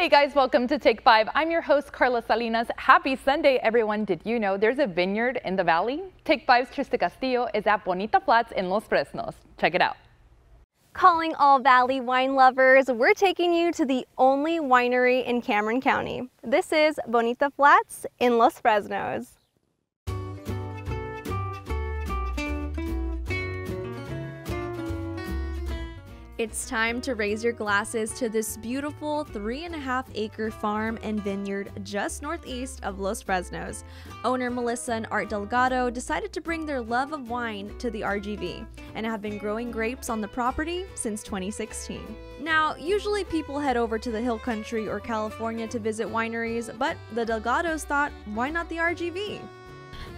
Hey guys, welcome to Take 5. I'm your host, Carla Salinas. Happy Sunday, everyone. Did you know there's a vineyard in the valley? Take 5's Trista Castillo is at Bonita Flats in Los Fresnos. Check it out. Calling all Valley wine lovers, we're taking you to the only winery in Cameron County. This is Bonita Flats in Los Fresnos. It's time to raise your glasses to this beautiful 3.5-acre farm and vineyard just northeast of Los Fresnos. Owner Melissa and Art Delgado decided to bring their love of wine to the RGV and have been growing grapes on the property since 2016. Now, usually people head over to the Hill Country or California to visit wineries, but the Delgados thought, why not the RGV?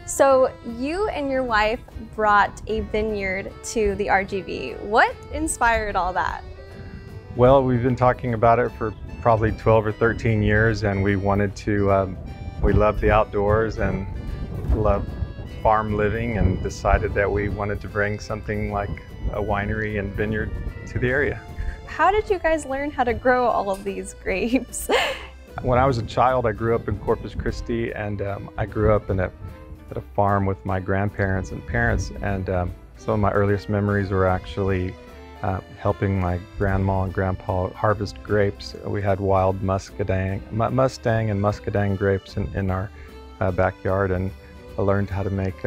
So you and your wife brought a vineyard to the RGV. What inspired all that? Well, we've been talking about it for probably 12 or 13 years, and we wanted to, we love the outdoors and love farm living, and decided that we wanted to bring something like a winery and vineyard to the area. How did you guys learn how to grow all of these grapes? When I was a child, I grew up in Corpus Christi, and I grew up at a farm with my grandparents and parents, and some of my earliest memories were actually helping my grandma and grandpa harvest grapes. We had wild Mustang and Muscadine grapes in our backyard, and I learned how to make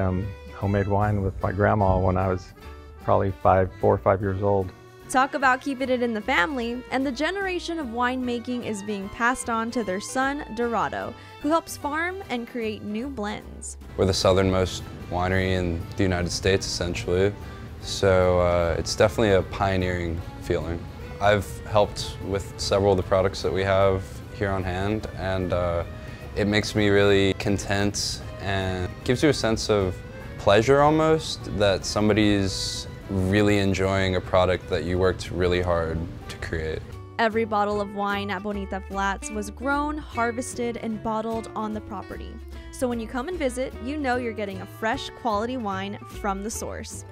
homemade wine with my grandma when I was probably 4 or 5 years old. Talk about keeping it in the family, and the generation of winemaking is being passed on to their son, Dorado, who helps farm and create new blends. We're the southernmost winery in the United States, essentially, so it's definitely a pioneering feeling. I've helped with several of the products that we have here on hand, and it makes me really content and gives you a sense of pleasure almost, that somebody's really enjoying a product that you worked really hard to create. Every bottle of wine at Bonita Flats was grown, harvested, and bottled on the property. So when you come and visit, you know you're getting a fresh, quality wine from the source.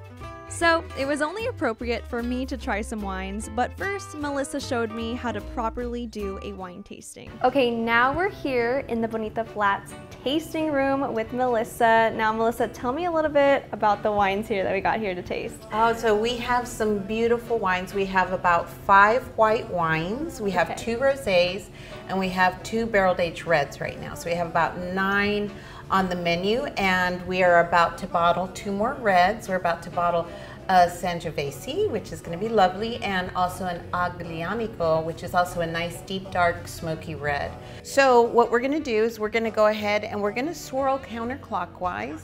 So it was only appropriate for me to try some wines, but first Melissa showed me how to properly do a wine tasting. Okay, now we're here in the Bonita Flats tasting room with Melissa. Now Melissa, tell me a little bit about the wines here that we got here to taste. Oh, so we have some beautiful wines. We have about 5 white wines, we have 2 rosés, and we have 2 barrel-aged reds right now. So we have about 9 on the menu, and we are about to bottle 2 more reds. We're about to bottle a Sangiovese, which is going to be lovely, and also an Aglianico, which is also a nice deep dark smoky red. So what we're going to do is we're going to go ahead and we're going to swirl counterclockwise.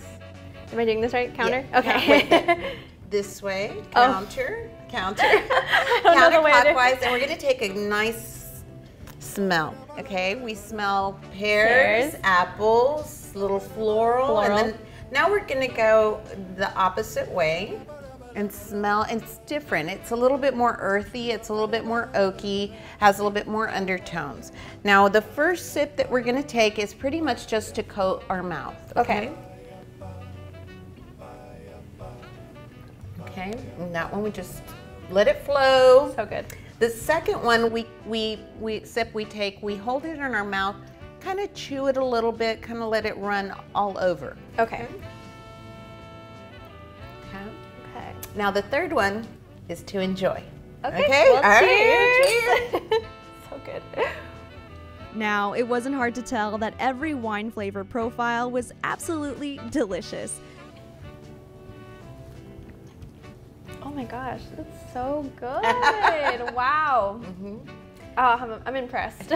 Am I doing this right? Counter? Yeah. Okay. This way, counter, counterclockwise, and we're going to take a nice smell. Okay, we smell pears, apples, little floral, and then now we're going to go the opposite way and smell. It's different. It's a little bit more earthy. It's a little bit more oaky. Has a little bit more undertones. Now the first sip that we're going to take is pretty much just to coat our mouth. Okay. Okay. And that one we just let it flow. So good. The second one we take, we hold it in our mouth, kind of chew it a little bit, kind of let it run all over. Okay. Okay. Now the third one is to enjoy. Okay. Well, all cheers. right. Cheers. So good. Now, it wasn't hard to tell that every wine flavor profile was absolutely delicious. Oh my gosh, that's so good. Wow. Oh, I'm impressed.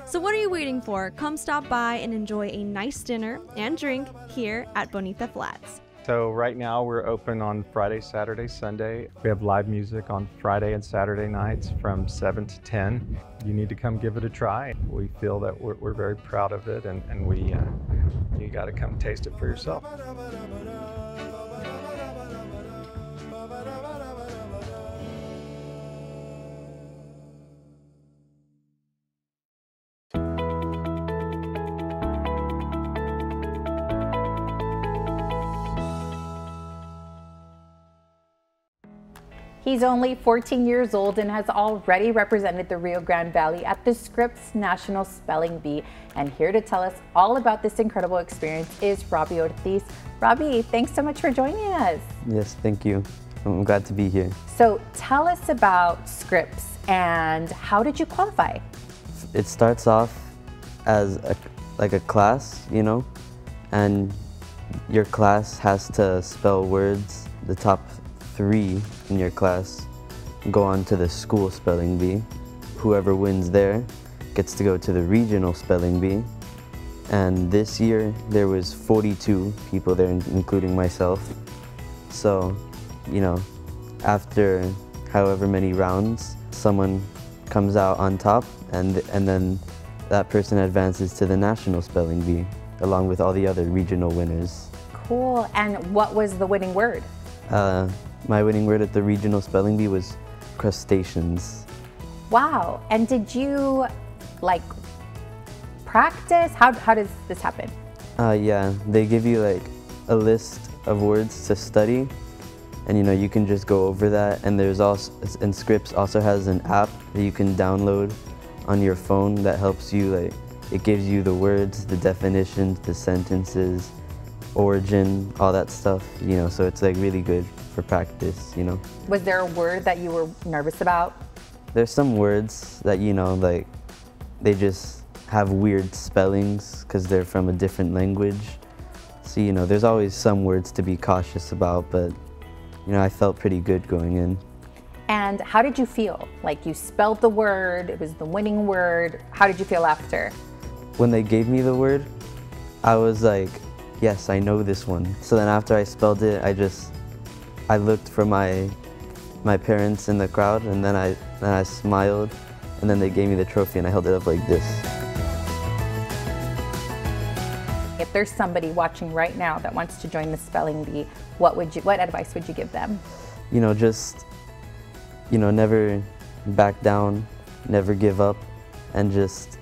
So what are you waiting for? Come stop by and enjoy a nice dinner and drink here at Bonita Flats. So right now we're open on Friday, Saturday, Sunday. We have live music on Friday and Saturday nights from 7 to 10. You need to come give it a try. We feel that we're very proud of it, and you got to come taste it for yourself. He's only 14 years old and has already represented the Rio Grande Valley at the Scripps National Spelling Bee. And here to tell us all about this incredible experience is Robbie Ortiz. Robbie, thanks so much for joining us. Yes, thank you. I'm glad to be here. So tell us about Scripps and how did you qualify? It starts off as a class, you know, and your class has to spell words. The top 3 in your class go on to the school spelling bee. Whoever wins there gets to go to the regional spelling bee. And this year there was 42 people there, including myself. So, you know, after however many rounds, someone comes out on top, and then that person advances to the national spelling bee along with all the other regional winners. Cool. And what was the winning word? My winning word at the regional spelling bee was crustaceans. Wow. And did you like practice? How does this happen? Yeah, they give you like a list of words to study, and you know, you can just go over that. And there's also, and Scripps also has an app that you can download on your phone that helps you, like, it gives you the words, the definitions, the sentences, origin, all that stuff, you know, so it's like really good for practice, you know. Was there a word that you were nervous about? There's some words that, you know, like they just have weird spellings because they're from a different language. So, you know, there's always some words to be cautious about, but, you know, I felt pretty good going in. And how did you feel? Like, you spelled the word, it was the winning word. How did you feel after? When they gave me the word, I was like, yes, I know this one. So then after I spelled it, I looked for my parents in the crowd, and then I smiled, and then they gave me the trophy and I held it up like this. If there's somebody watching right now that wants to join the spelling bee, what advice would you give them? You know, just, you know, never back down, never give up, and just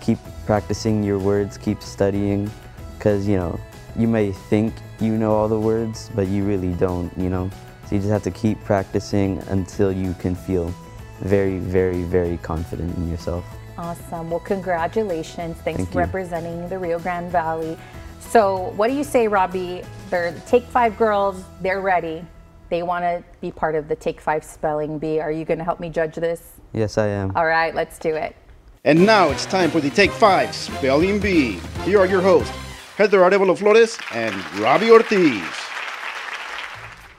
keep practicing your words, keep studying, because, you know, you may think you know all the words, but you really don't, you know. So you just have to keep practicing until you can feel very, very, very confident in yourself. Awesome. Well, congratulations. Thanks Thank for you. representing the Rio Grande Valley. So what do you say, Robbie? They're the Take 5 girls. They're ready. They want to be part of the Take 5 Spelling Bee. Are you going to help me judge this? Yes, I am. All right, let's do it. And now it's time for the Take 5 Spelling Bee. Here are your hosts, Heather Arevalo Flores and Robbie Ortiz.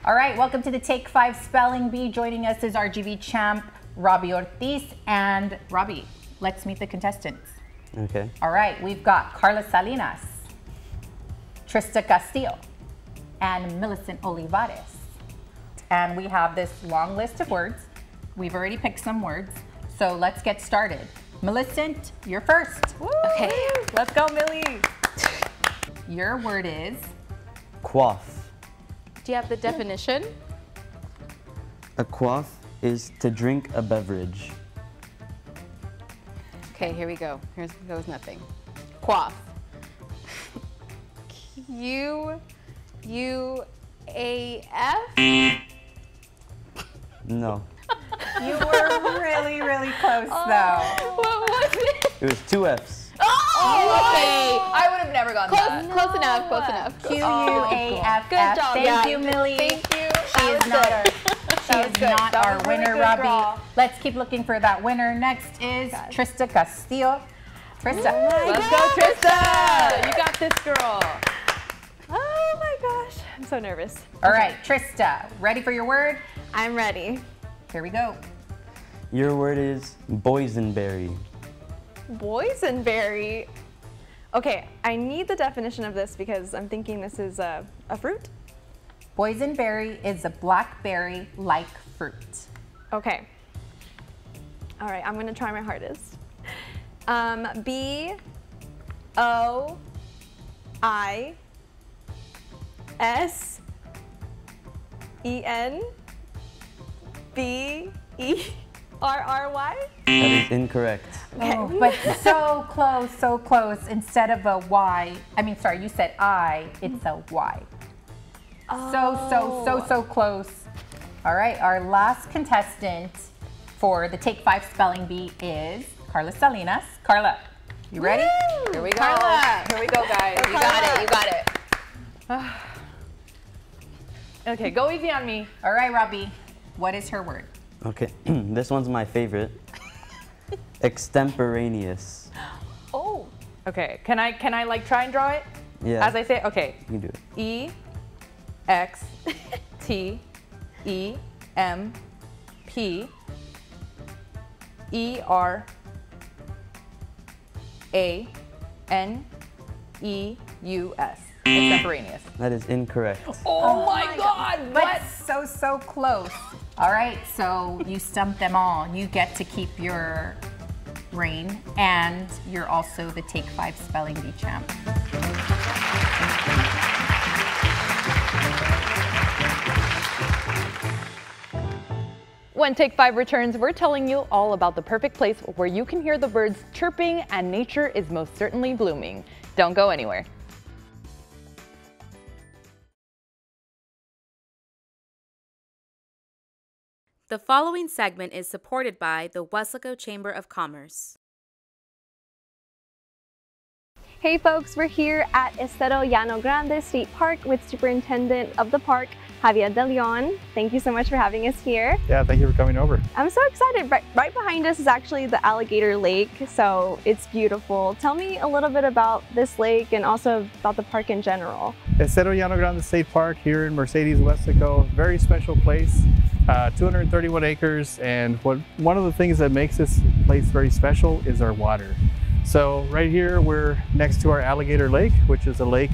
All right, welcome to the Take 5 Spelling Bee. Joining us is RGV champ Robbie Ortiz. And Robbie, let's meet the contestants. Okay. All right, we've got Carla Salinas, Trista Castillo, and Millicent Olivares. And we have this long list of words. We've already picked some words, so let's get started. Millicent, you're first. Woo! Okay. Let's go, Millie. Your word is? Quaff. Do you have the definition? A quaff is to drink a beverage. Okay, here we go. Here goes nothing. Quaff. Q-U-A-F? No. You were really, really close, though. What was it? It was 2 F's. Oh, okay. I would have never gotten that. Close enough, close enough. Q-U-A-F-F. Good job. Thank you, Millie. Thank you. She is not our winner, Robbie. Let's keep looking for that winner. Next is Trista Castillo. Trista. Let's go, Trista. You got this, girl. Oh my gosh, I'm so nervous. All right, Trista, ready for your word? I'm ready. Here we go. Your word is boysenberry. Boysenberry. Okay, I need the definition of this because I'm thinking this is a fruit. Boysenberry is a blackberry-like fruit. Okay. All right, I'm gonna try my hardest. B-O-I-S-E-N-B-E-R-R-Y? That is incorrect. Oh, but so close, so close. Instead of a Y, sorry, you said I, it's a Y. So close. All right, our last contestant for the Take 5 Spelling Bee is Carla Salinas. Carla, you ready? Woo! Here we go. Carla. Here we go, guys. Go, You got it. You got it. Okay, go easy on me. All right, Robbie, what is her word? Okay, this one's my favorite. Extemporaneous. Oh. Okay, can I like try and draw it? Yeah. As I say, okay. You can do it. Extemporaneous. Extemporaneous. That is incorrect. Oh my God! But so close. All right, so you stumped them all. You get to keep your reign, and you're also the Take 5 Spelling Bee champ. When Take 5 returns, we're telling you all about the perfect place where you can hear the birds chirping and nature is most certainly blooming. Don't go anywhere. The following segment is supported by the Weslaco Chamber of Commerce. Hey folks, we're here at Estero Llano Grande State Park with Superintendent of the park, Javier DeLeon. Thank you so much for having us here. Yeah, thank you for coming over. I'm so excited. Right behind us is actually the Alligator Lake, so it's beautiful. Tell me a little bit about this lake and also about the park in general. Estero Llano Grande State Park here in Mercedes, Weslaco. Very special place. 231 acres, and one of the things that makes this place very special is our water. So right here we're next to our Alligator Lake, which is a lake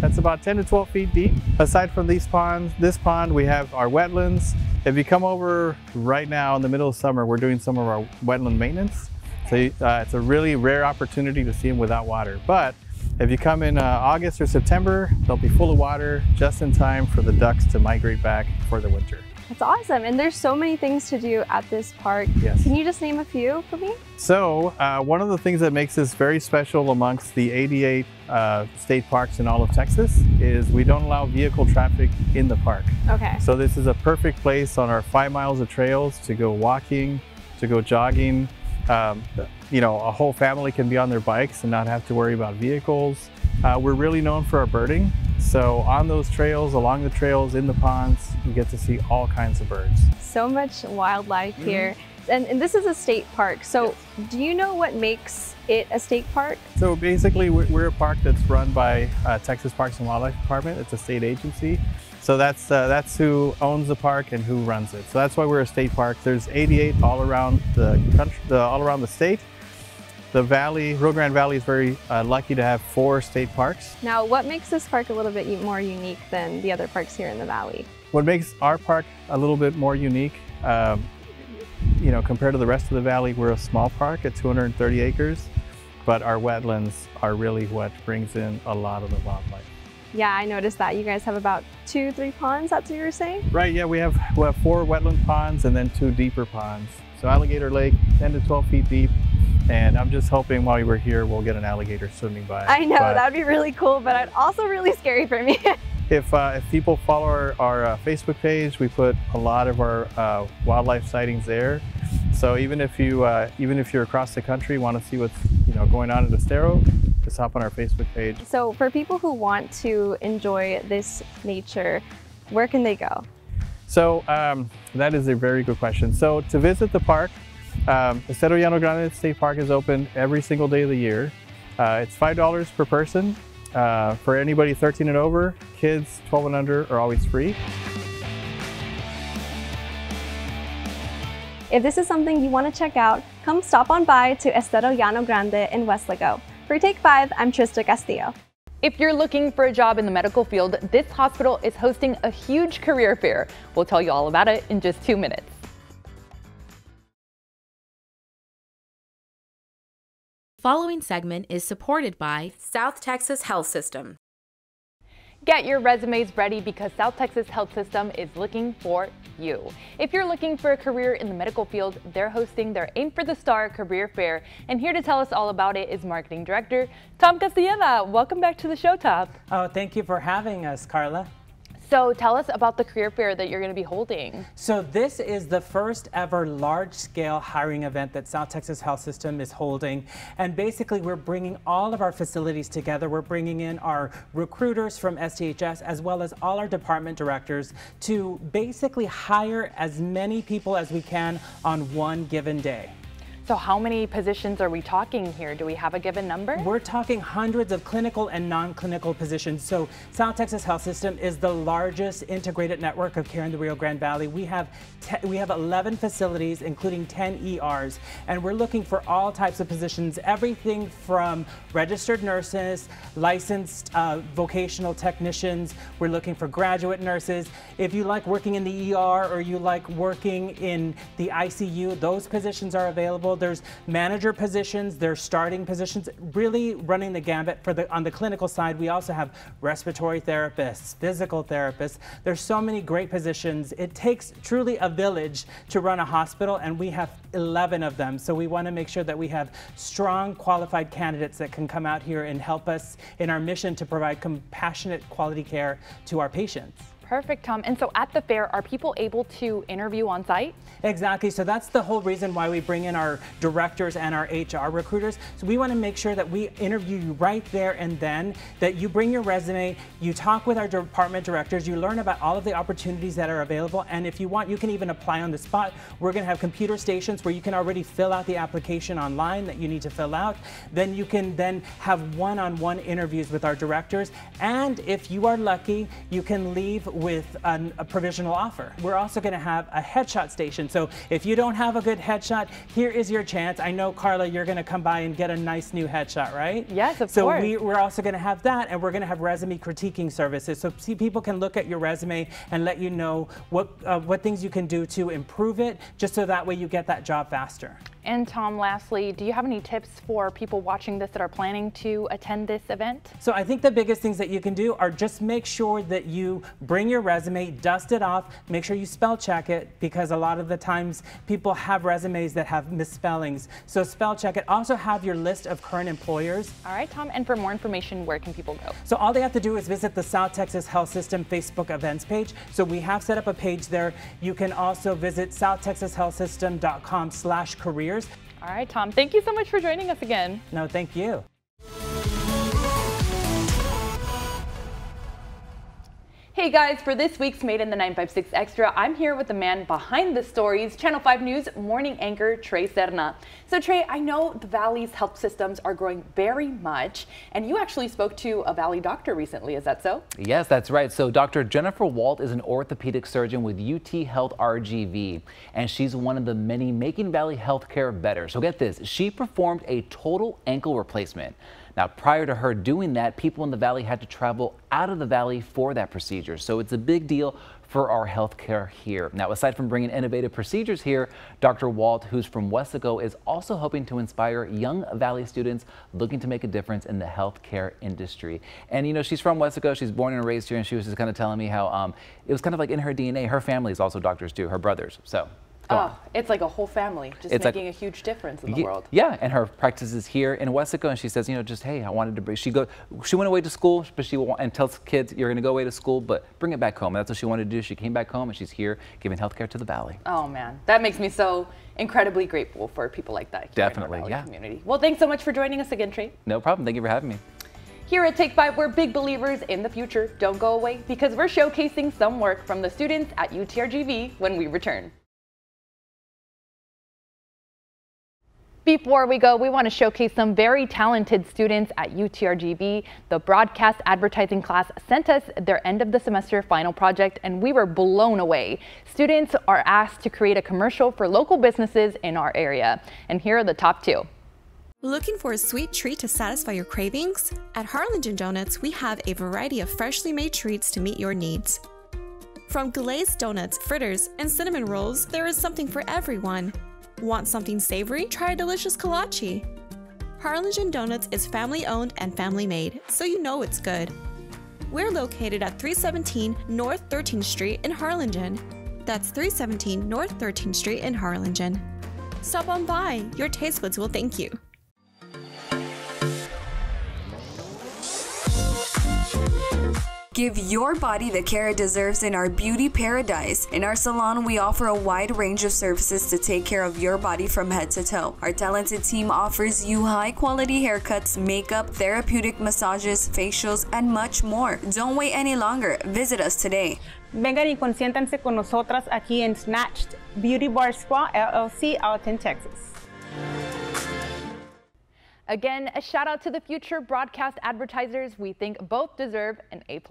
that's about 10 to 12 feet deep. Aside from this pond, we have our wetlands. If you come over right now in the middle of summer, we're doing some of our wetland maintenance. So it's a really rare opportunity to see them without water. But if you come in August or September, they'll be full of water just in time for the ducks to migrate back for the winter. That's awesome, and there's so many things to do at this park. Yes. Can you just name a few for me? So one of the things that makes this very special amongst the 88 state parks in all of Texas is we don't allow vehicle traffic in the park. Okay. So this is a perfect place on our 5 miles of trails to go walking, to go jogging. You know, a whole family can be on their bikes and not have to worry about vehicles. We're really known for our birding. So on those trails, along the trails, in the ponds, you get to see all kinds of birds. So much wildlife here. And this is a state park. So do you know what makes it a state park? So basically we're a park that's run by Texas Parks and Wildlife Department. It's a state agency. So that's who owns the park and who runs it. So that's why we're a state park. There's 88 all around the country, all around the state. The valley, Rio Grande Valley, is very lucky to have 4 state parks. Now, what makes this park a little bit more unique than the other parks here in the valley? What makes our park a little bit more unique, you know, compared to the rest of the valley, we're a small park at 230 acres, but our wetlands are really what brings in a lot of the wildlife. Yeah, I noticed that. You guys have about 2-3 ponds, that's what you were saying? Right, yeah, we have 4 wetland ponds and then 2 deeper ponds. So Alligator Lake, 10 to 12 feet deep. And I'm just hoping while we're here, we'll get an alligator swimming by. I know, that would be really cool, but also really scary for me. If people follow our Facebook page, we put a lot of our wildlife sightings there. So even if you're across the country, want to see what's going on in Estero, just hop on our Facebook page. So for people who want to enjoy this nature, where can they go? So that is a very good question. So to visit the park, Estero Llano Grande State Park is open every single day of the year. It's $5 per person. For anybody 13 and over, kids 12 and under are always free. If this is something you want to check out, come stop on by to Estero Llano Grande in Weslaco. For Take 5, I'm Trista Castillo. If you're looking for a job in the medical field, this hospital is hosting a huge career fair. We'll tell you all about it in just 2 minutes. Following segment is supported by South Texas Health System. Get your resumes ready because South Texas Health System is looking for you. If you're looking for a career in the medical field, they're hosting their Aim for the Star career fair. And here to tell us all about it is Marketing Director Tom Castellana. Welcome back to the show, Tom. Oh, thank you for having us, Carla. So tell us about the career fair that you're going to be holding. So this is the first ever large-scale hiring event that South Texas Health System is holding. And basically we're bringing all of our facilities together. We're bringing in our recruiters from STHS as well as all our department directors to basically hire as many people as we can on one given day. So how many positions are we talking here? Do we have a given number? We're talking hundreds of clinical and non-clinical positions. So South Texas Health System is the largest integrated network of care in the Rio Grande Valley. We have 11 facilities, including 10 ERs, and we're looking for all types of positions, everything from registered nurses, licensed vocational technicians. We're looking for graduate nurses. If you like working in the ER or you like working in the ICU, those positions are available. There's manager positions, there's starting positions, really running the gambit on the clinical side. We also have respiratory therapists, physical therapists. There's so many great positions. It takes truly a village to run a hospital, and we have 11 of them. So we want to make sure that we have strong, qualified candidates that can come out here and help us in our mission to provide compassionate, quality care to our patients. Perfect, Tom. And so at the fair, are people able to interview on site? Exactly. So that's the whole reason why we bring in our directors and our HR recruiters. So we want to make sure that we interview you right there and then, that you bring your resume, you talk with our department directors, you learn about all of the opportunities that are available. And if you want, you can even apply on the spot. We're going to have computer stations where you can already fill out the application online that you need to fill out. Then you can then have one-on-one interviews with our directors. And if you are lucky, you can leave with a provisional offer. We're also going to have a headshot station. So if you don't have a good headshot, here is your chance. I know, Carla, you're going to come by and get a nice new headshot, right? Yes, of course. So we're also going to have that, and we're going to have resume critiquing services. So people can look at your resume and let you know what things you can do to improve it, just so that way you get that job faster. And Tom, lastly, do you have any tips for people watching this that are planning to attend this event? So I think the biggest things that you can do are just make sure that you bring your resume, dust it off, make sure you spell check it, because a lot of the times people have resumes that have misspellings. So spell check it. Also have your list of current employers. All right, Tom, and for more information, where can people go? So all they have to do is visit the South Texas Health System Facebook events page. So we have set up a page there. You can also visit southtexashealthsystem.com/careers. All right, Tom, thank you so much for joining us again. No, thank you. Hey guys, for this week's Made in the 956 Extra, I'm here with the man behind the stories, Channel 5 News morning anchor Trey Serna. So Trey, I know the Valley's health systems are growing very much, and you actually spoke to a Valley doctor recently, is that so? Yes, that's right. So Dr. Jennifer Walt is an orthopedic surgeon with UT Health RGV, and she's one of the many making Valley healthcare better. So get this, she performed a total ankle replacement. Now, prior to her doing that, people in the Valley had to travel out of the Valley for that procedure. So it's a big deal for our healthcare here. Now, aside from bringing innovative procedures here, Dr. Walt, who's from Wesco, is also hoping to inspire young Valley students looking to make a difference in the healthcare industry. And you know, she's from Wesco, she's born and raised here, and she was just kind of telling me how it was kind of like in her DNA. Her family is also doctors too, her brothers. So. Oh, it's like a whole family, just making a huge difference in the world. Yeah, and her practice is here in Wesco, and she says, you know, just, hey, I wanted to bring, she went away to school, but and tells kids, you're going to go away to school, but bring it back home. And that's what she wanted to do. She came back home, and she's here giving healthcare to the Valley. Oh, man, that makes me so incredibly grateful for people like that here Definitely, in our yeah. community. Well, thanks so much for joining us again, Trey. No problem. Thank you for having me. Here at Take 5, we're big believers in the future. Don't go away, because we're showcasing some work from the students at UTRGV when we return. Before we go, we want to showcase some very talented students at UTRGV. The broadcast advertising class sent us their end of the semester final project, and we were blown away. Students are asked to create a commercial for local businesses in our area. And here are the top two. Looking for a sweet treat to satisfy your cravings? At Harlingen Donuts, we have a variety of freshly made treats to meet your needs. From glazed donuts, fritters, and cinnamon rolls, there is something for everyone. Want something savory? Try a delicious kolache. Harlingen Donuts is family-owned and family-made, so you know it's good. We're located at 317 North 13th Street in Harlingen. That's 317 North 13th Street in Harlingen. Stop on by. Your taste buds will thank you. Give your body the care it deserves in our beauty paradise. In our salon, we offer a wide range of services to take care of your body from head to toe. Our talented team offers you high-quality haircuts, makeup, therapeutic massages, facials, and much more. Don't wait any longer. Visit us today. Vengan y consiéntanse con nosotras aquí en Snatched Beauty Bar Spa LLC out in Texas. Again, a shout out to the future broadcast advertisers. We think both deserve an A+.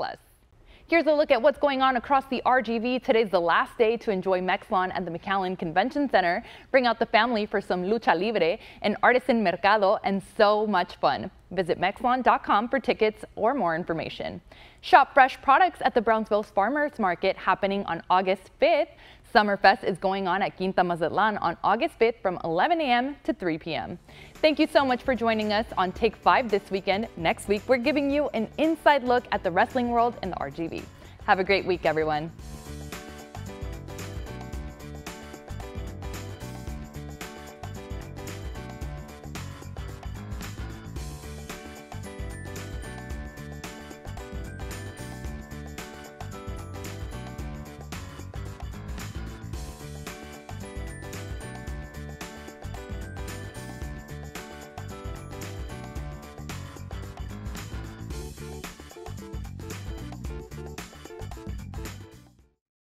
Here's a look at what's going on across the RGV. Today's the last day to enjoy Mexlon at the McAllen Convention Center. Bring out the family for some lucha libre, an artisan mercado, and so much fun. Visit Mexlon.com for tickets or more information. Shop fresh products at the Brownsville Farmers Market happening on August 5th. Summerfest is going on at Quinta Mazatlan on August 5th from 11 a.m. to 3 p.m. Thank you so much for joining us on Take 5 this weekend. Next week, we're giving you an inside look at the wrestling world in the RGV. Have a great week, everyone.